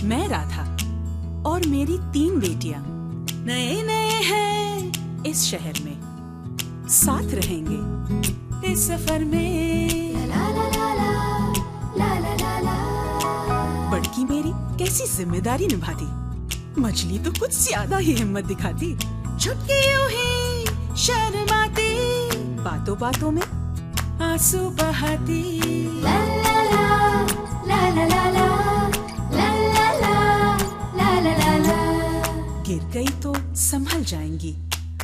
मैं राधा और मेरी 3 बेटियां नए नए हैं इस शहर में, साथ रहेंगे इस सफर में। ला ला ला ला ला ला ला। बड़की मेरी कैसी जिम्मेदारी निभाती, मछली तो कुछ ज्यादा ही हिम्मत दिखाती। छुटकी यूं ही शर्माती, बातों बातों में आंसू बहाती। ला ला ला ला ला ला ला ला ला ला ला ला। गिर गई तो संभल जाएंगी,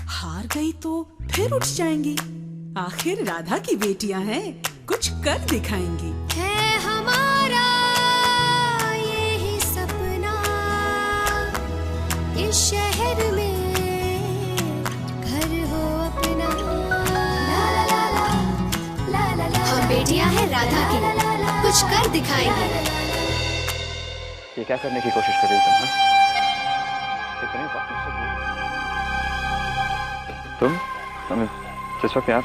हार गई तो फिर उठ जाएंगी। आखिर राधा की बेटियां हैं, कुछ कर दिखाएंगी। है हमारा यही सपना, इस शहर में घर हो अपना। ला ला ला ला ला ला। हम बेटियां हैं राधा की, कुछ कर दिखाएंगे। ये क्या करने की कोशिश कर रही तुम? इतने वक्त मुझसे दूर। तुम जिस वक्त यहाँ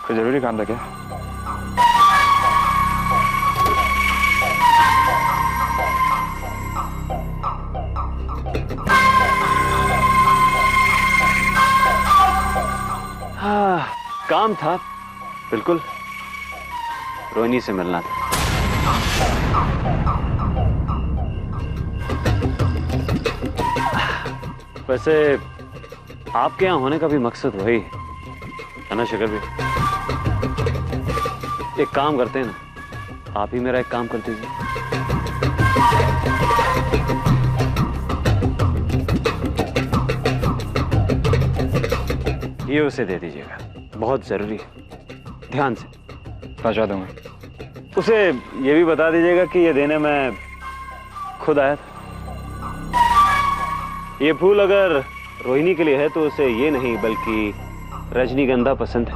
कोई जरूरी काम था क्या? हाँ, काम था, बिल्कुल। रोहिणी से मिलना था। वैसे आपके यहाँ होने का भी मकसद वही है ना शिखर भी? एक काम करते हैं ना, आप ही मेरा एक काम कर दीजिए। ये उसे दे दीजिएगा, बहुत जरूरी है। ध्यान से पहुंचा दूंगा। उसे ये भी बता दीजिएगा कि ये देने मैं खुद आया था। ये फूल अगर रोहिणी के लिए है तो उसे ये नहीं बल्कि रजनीगंधा पसंद है।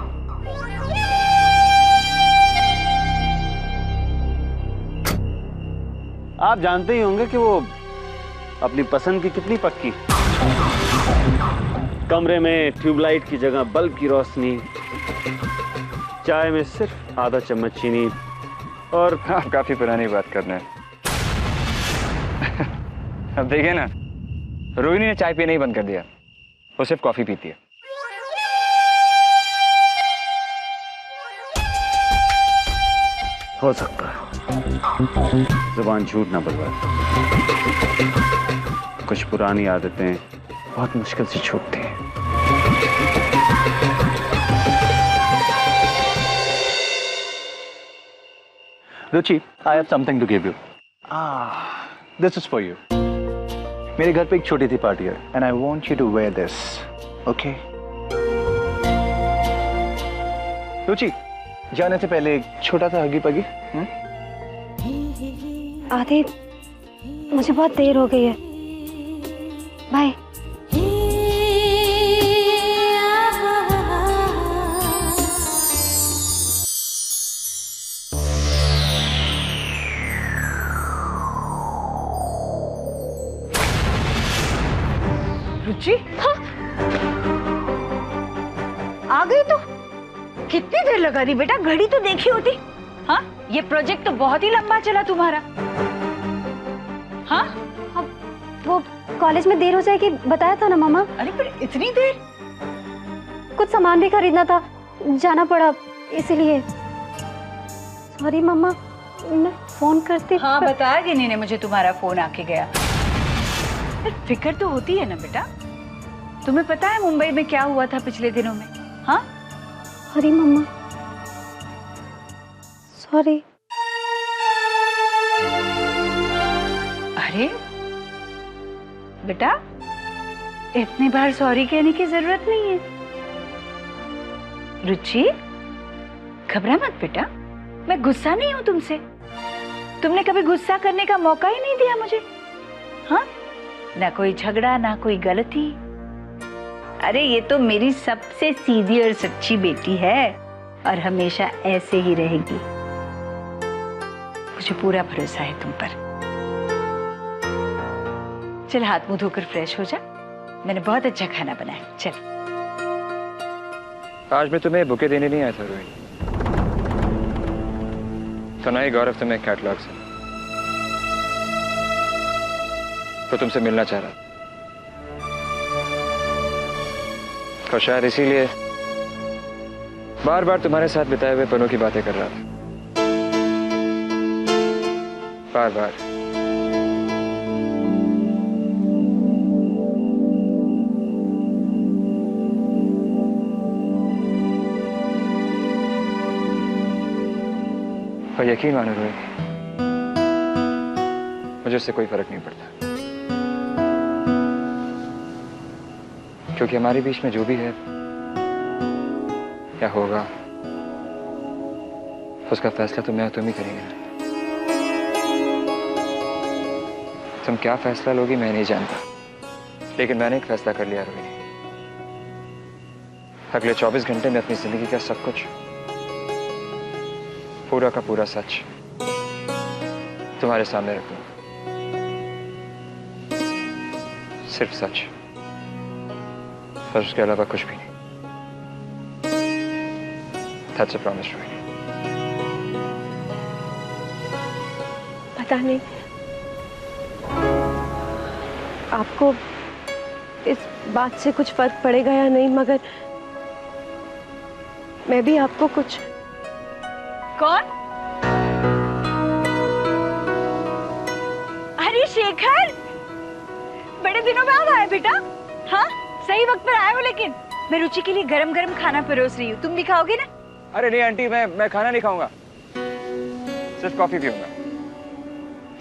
आप जानते ही होंगे कि वो अपनी पसंद की कितनी पक्की। कमरे में ट्यूबलाइट की जगह बल्ब की रोशनी, चाय में सिर्फ आधा चम्मच चीनी और आप काफी पुरानी बात कर रहे हैं। अब देखिए ना, रोहिणी ने चाय पीना ही बंद कर दिया, वो सिर्फ कॉफी पीती है। हो सकता है जुबान झूठ ना बुलवाए। कुछ पुरानी आदतें बहुत मुश्किल से छूटती हैं। रुचि, I have something to give you. This is for you. मेरे घर पे एक छोटी सी पार्टी है, and I want you to wear this, okay? रुचि, जाने से पहले एक छोटा सा हगी पगी। आदि, मुझे बहुत देर हो गई है, बाय। रुचि, हाँ? आ गई तो कितनी देर लगा दी बेटा, घड़ी तो देखी होती। हाँ, ये प्रोजेक्ट तो बहुत ही लंबा चला तुम्हारा। हाँ, अब वो कॉलेज में देर हो जाएगी बताया था ना मामा। अरे पर इतनी देर? कुछ सामान भी खरीदना था, जाना पड़ा इसीलिए। सॉरी मामा, मैं फोन करती। हाँ, बताया गिनी ने मुझे तुम्हारा फोन आके गया। फिक्र तो होती है ना बेटा। तुम्हें पता है मुंबई में क्या हुआ था पिछले दिनों में? हाँ? सॉरी मम्मा, सॉरी। अरे बेटा, इतनी बार सॉरी कहने की जरूरत नहीं है। रुचि, घबरा मत बेटा, मैं गुस्सा नहीं हूं तुमसे। तुमने कभी गुस्सा करने का मौका ही नहीं दिया मुझे। हाँ, ना कोई झगड़ा, ना कोई गलती। अरे ये तो मेरी सबसे सीधी और सच्ची बेटी है और हमेशा ऐसे ही रहेगी। मुझे पूरा भरोसा है तुम पर। चल हाथ मुंह धोकर फ्रेश हो जा, मैंने बहुत अच्छा खाना बनाया। चल। आज मैं तुम्हें बुके देने नहीं आया था रोहिणी, तो ना ही गौरव तुम्हें कैटलॉग से। वो तुमसे मिलना चाह रहा था और शायद इसीलिए बार बार तुम्हारे साथ बिताए हुए पलों की बातें कर रहा था, बार बार। और यकीन मानो रोहिणी, मुझे उससे कोई फर्क नहीं पड़ता, क्योंकि हमारे बीच में जो भी है क्या होगा उसका फैसला तो मैं और तुम ही करेंगे। तुम क्या फैसला लोगी मैं नहीं जानता, लेकिन मैंने एक फैसला कर लिया रोहिणी। अगले 24 घंटे में अपनी जिंदगी का सब कुछ, पूरा का पूरा सच तुम्हारे सामने रखूंगा। सिर्फ सच, और उसके अलावा कुछ भी नहीं। That's a promise, Rohini. पता नहीं आपको इस बात से कुछ फर्क पड़ेगा या नहीं, मगर मैं भी आपको कुछ। कौन? अरे शेखर, बड़े दिनों बाद आए बेटा। हाँ, सही वक्त पर आए हो, लेकिन मैं रुचि के लिए गरम गरम खाना परोस रही हूँ, तुम दिखाओगे ना? अरे नहीं आंटी, मैं खाना नहीं खाऊंगा, सिर्फ कॉफी पीऊंगा।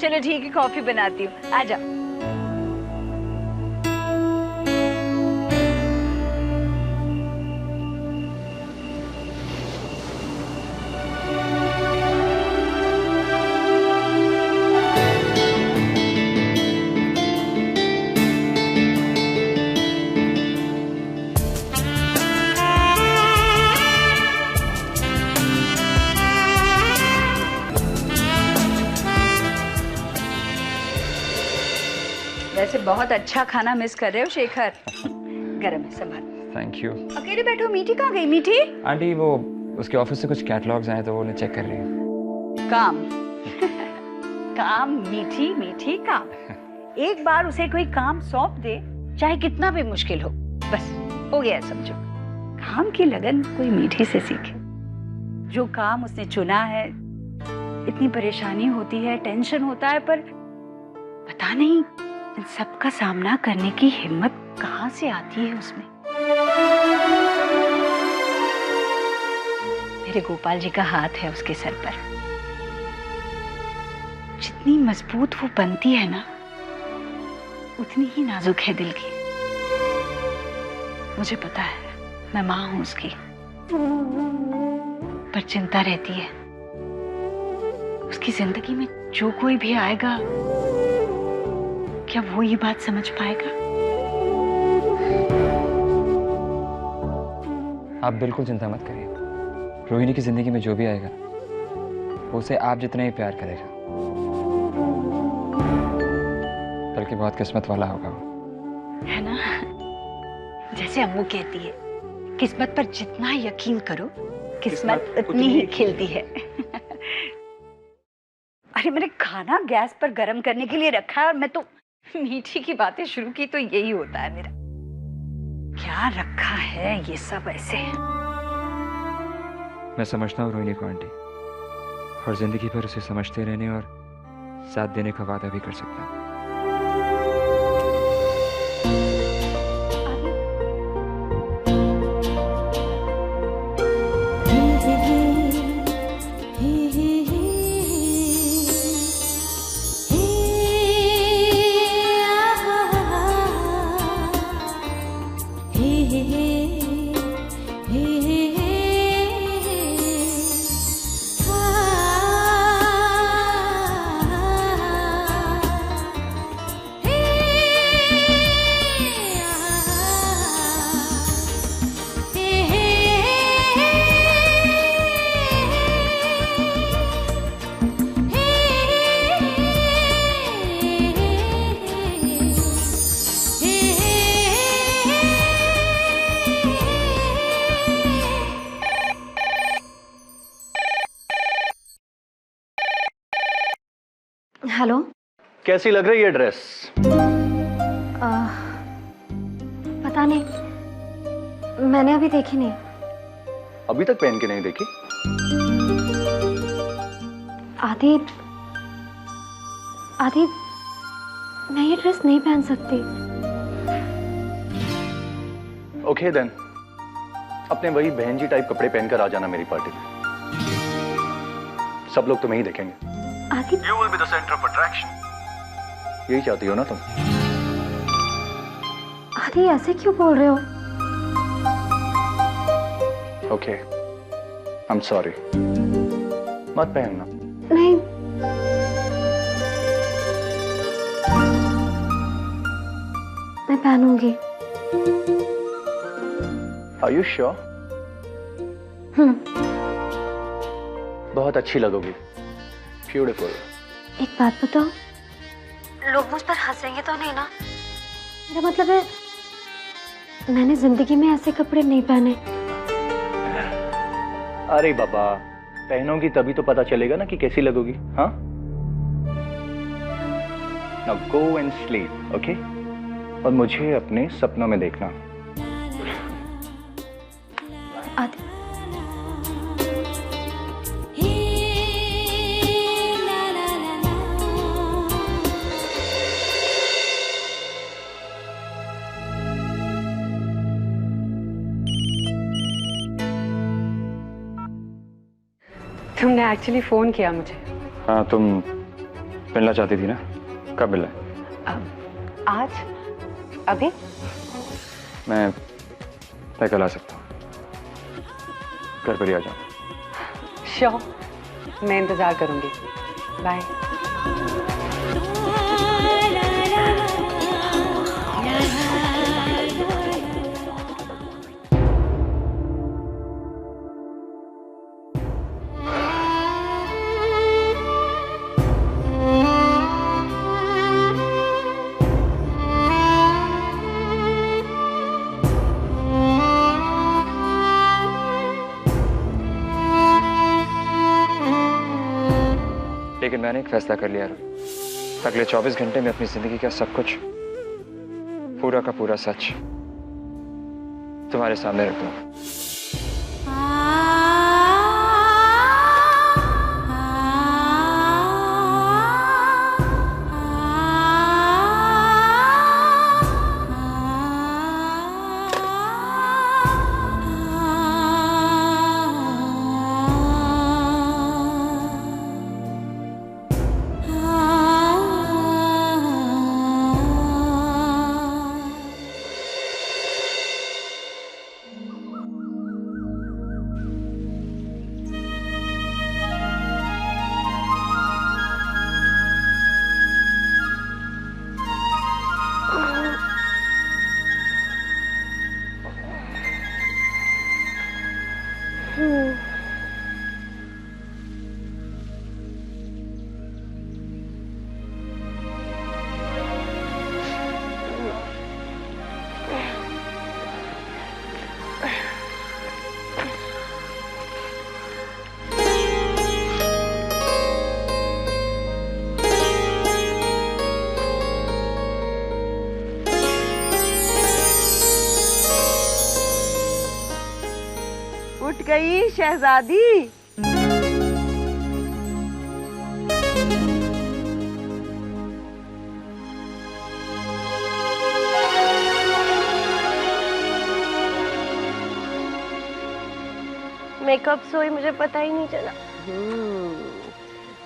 चलो ठीक है, कॉफी बनाती हूँ, आ जाओ। वैसे बहुत अच्छा खाना मिस कर रहे हो शेखर। गरम है, संभाल। Thank you. अकेले बैठो, मीठी कहाँ गई? मीठी आंटी वो उसके ऑफिस से कुछ कैटलॉग्स आए तो वो उन्हें चेक कर रही है। काम काम, मीठी मीठी काम। एक बार उसे कोई काम सौंप दे, चाहे कितना भी मुश्किल हो, बस हो गया समझो। काम की लगन कोई मीठी से सीखे। जो काम उसने चुना है, इतनी परेशानी होती है, टेंशन होता है, पर पता नहीं इन सब का सामना करने की हिम्मत कहाँ से आती है उसमें। मेरे गोपाल जी का हाथ है उसके सर पर। जितनी मजबूत वो बनती है ना, उतनी ही नाजुक है दिल की। मुझे पता है, मैं माँ हूं उसकी, पर चिंता रहती है उसकी जिंदगी में जो कोई भी आएगा, क्या वो ये बात समझ पाएगा? आप बिल्कुल चिंता मत करिए, रोहिणी की जिंदगी में जो भी आएगा वो उसे आप जितना ही प्यार करेगा, बल्कि बहुत किस्मत वाला होगा वो, है ना? जैसे अम्मू कहती है, किस्मत पर जितना यकीन करो, किस्मत उतनी ही खिलती है। अरे मैंने खाना गैस पर गर्म करने के लिए रखा है और मैं तो मीठी की बातें शुरू की, तो यही होता है मेरा। क्या रखा है ये सब ऐसे? मैं समझता हूँ रोहिणी को आंटी, और जिंदगी भर उसे समझते रहने और साथ देने का वादा भी कर सकता हूँ। कैसी लग रही है ड्रेस? पता नहीं, मैंने अभी देखी नहीं। अभी तक पहन के नहीं देखी? आदि मैं ये ड्रेस नहीं पहन सकती। ओके देन, अपने वही बहन जी टाइप कपड़े पहनकर आ जाना मेरी पार्टी में। सब लोग तुम्हें ही देखेंगे। आदि, You will be the center of attraction. यही चाहती हो ना तुम? आदि ऐसे क्यों बोल रहे हो? Okay, I am sorry. मत पहनना। नहीं, मैं पहनूंगी। Are you sure? बहुत अच्छी लगोगी। ब्यूटीफुल। एक बात बताओ, लोग मुझ पर हंसेंगे तो नहीं ना? मेरा मतलब है, मैंने जिंदगी में ऐसे कपड़े नहीं पहने। अरे बाबा, पहनोगी तभी तो पता चलेगा ना कि कैसी लगोगी। हाँ, now go and sleep, okay? और मुझे अपने सपनों में देखना। आदि, तुमने एक्चुअली फोन किया मुझे। हाँ, तुम मिलना चाहती थी ना? कब मिलना? आज? अभी? मैं कल आ सकता हूँ। घर पर ही आ जाऊँ। श्योर, मैं इंतजार करूंगी। बाय। लेकिन मैंने एक फैसला कर लिया रोही। अगले 24 घंटे में अपनी जिंदगी का सब कुछ, पूरा का पूरा सच तुम्हारे सामने रख दूंगा। उठ गई शहजादी। मैं कब सोई मुझे पता ही नहीं चला।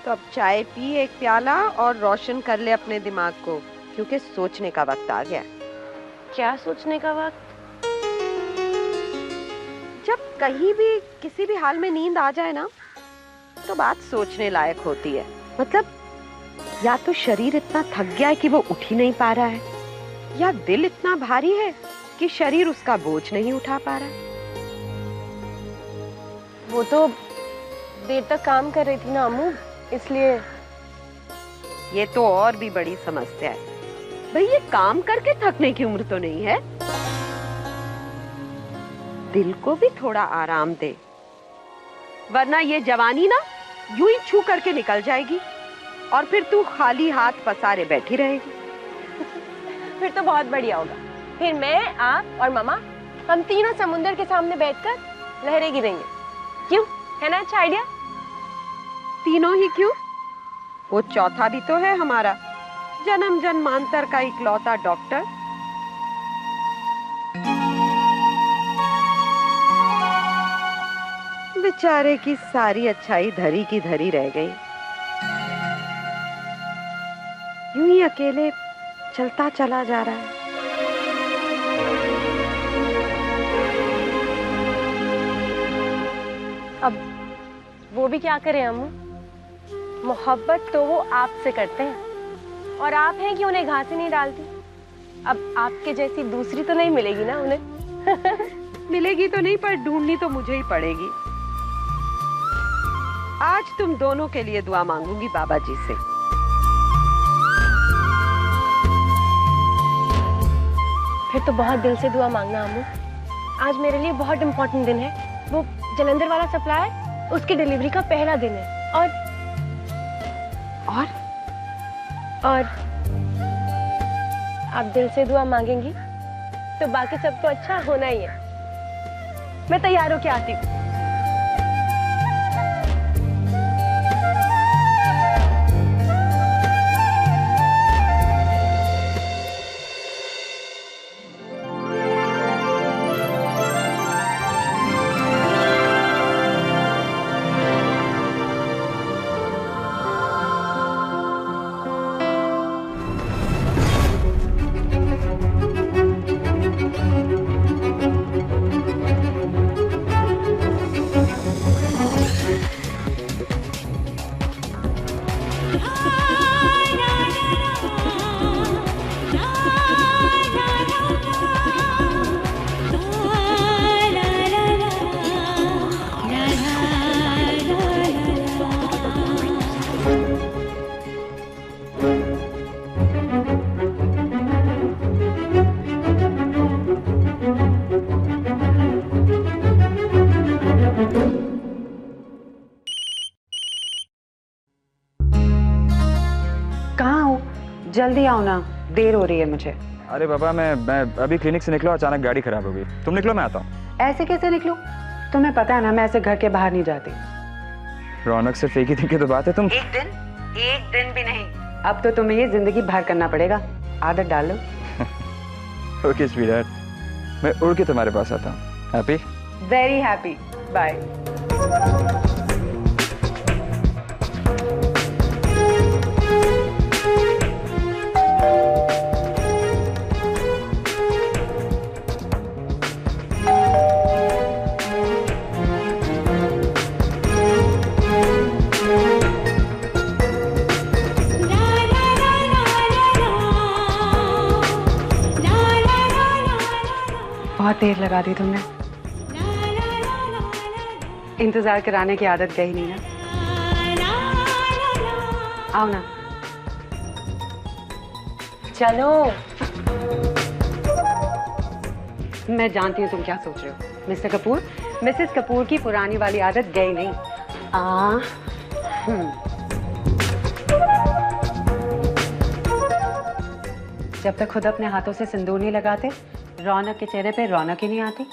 तो अब चाय पी एक प्याला और रोशन कर ले अपने दिमाग को, क्योंकि सोचने का वक्त आ गया। क्या सोचने का वक्त? जब कहीं भी किसी भी हाल में नींद आ जाए ना, तो बात सोचने लायक होती है। मतलब या तो शरीर इतना थक गया है कि वो उठ ही नहीं पा रहा है, या दिल इतना भारी है कि शरीर उसका बोझ नहीं उठा पा रहा है। वो तो देर तक काम कर रही थी ना अम्मू, इसलिए। ये तो और भी बड़ी समस्या है भाई, ये काम करके थकने की उम्र तो नहीं है। दिल को भी थोड़ा आराम दे, वरना ये जवानी ना यूं ही छू करके निकल जाएगी। और फिर तू खाली हाथ पसारे बैठी रहेगी। फिर तो बहुत बढ़िया होगा। फिर मैं, आप और मामा, हम तीनों समुद्र के सामने बैठकर लहरें गिरेंगे। क्यों, है ना अच्छा आइडिया? तीनों ही क्यों, वो चौथा भी तो है हमारा जन्म जन्मांतर का इकलौता डॉक्टर। बेचारे की सारी अच्छाई धरी की धरी रह गई, यूं ही अकेले चलता चला जा रहा है। अब वो भी क्या करें अम्मू, मोहब्बत तो वो आपसे करते हैं और आप हैं कि उन्हें घास ही नहीं डालती। अब आपके जैसी दूसरी तो नहीं मिलेगी ना उन्हें। मिलेगी तो नहीं, पर ढूंढनी तो मुझे ही पड़ेगी। आज तुम दोनों के लिए दुआ मांगूंगी बाबा जी से। फिर तो बहुत दिल से दुआ मांगना अम्मू। आज मेरे लिए बहुत इम्पोर्टेंट दिन है। वो जलंधर वाला सप्लाई, उसकी डिलीवरी का पहला दिन है। और आप दिल से दुआ मांगेंगी तो बाकी सब तो अच्छा होना ही है। मैं तैयार होके आती हूँ। जल्दी आओ ना, देर हो रही है मुझे। अरे बाबा मैं अभी क्लिनिक से निकला, अचानक गाड़ी खराब हो गई। तुम निकलो, मैं आता हूँ। ऐसे कैसे निकलूं? तुम्हें पता है ना मैं ऐसे घर के बाहर नहीं जाती। रौनक सिर्फ एक ही दिन की तो बात है। तुम एक दिन भी नहीं। अब तो तुम्हें ये जिंदगी भर करना पड़ेगा। आदत डाल लो। ओके स्वीटहार्ट, मैं उड़ के तुम्हारे पास आता हूँ। हैप्पी? Very happy. बाय। बहुत देर लगा दी तुमने। इंतजार कराने की आदत गई नहीं ना। आओ ना, चलो। मैं जानती हूँ तुम क्या सोच रहे हो। मिस्टर कपूर, मिसेस कपूर की पुरानी वाली आदत गई नहीं। जब तक खुद अपने हाथों से सिंदूर नहीं लगाते, रौनक के चेहरे पे रौनक ही नहीं आती।